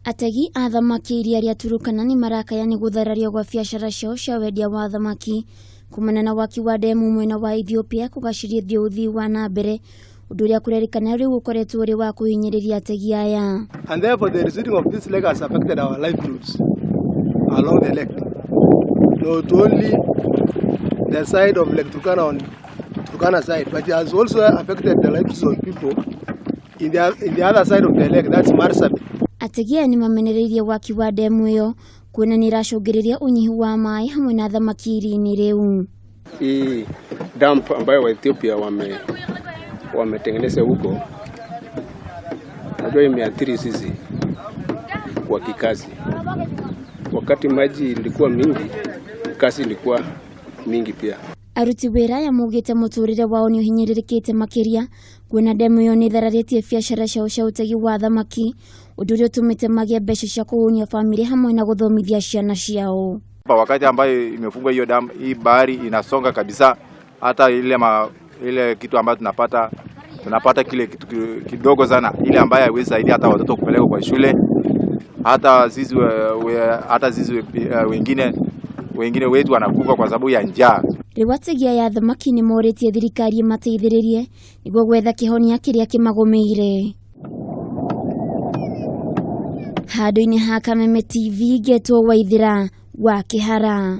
Ategi a thamaki iria ria Turkana nimarakaya ni gutharario gwa biacara ciao cia wendia wa thamaki kuumana na waki wa ndemu mwena wa Ethiopia kugacirithia uthii wa na mbere undu uria kurerikana riu ukoretwo uri wa kuhinyiriria ategi aya. And therefore the receding of this lake has affected our livelihoods along the lake. Not only the side of Lake Turkana on Turkana side, but it has also affected the lives of people in the other side of the lake, that's Marsabit. Ategi aya ni mamenereirie waki wa ndemu iyo kuona ni iracungiriria unyihu wa maai hamwe na thamaki iria-ini riu. Hii dump ambayo wa Ethiopia wametengeneza huko, najua imeathiri sisi kwa kikazi. Wakati maji ilikuwa mingi, kazi ilikuwa mingi pia. Aruti wira ya mugite muturire wao ni uhinyiririkite makiria kuona ndemu iyo ni thararĩtie biacara ciao cia utegi wa thamaki undu uria utumite magie mbeca cia kuhunia family hamwe na guthomithia ciana ciao. Wakati ambayo imefungwa hiyo damu, hii bahari inasonga kabisa, hata ile kitu ambayo tunapata kile kitu kidogo sana, ile ambayo haiwezi saidia hata watoto kupeleka kwa shule, hata sisi wengine wetu wanakufa kwa sababu ya njaa. Riu ategi aya thamaki ni moritie thirikari mateithĩrĩrie niguo gwetha kihonia kiria kimagomeire. Handũ-inĩ ha Kameme TV, Getwo Waithira wa Kihara.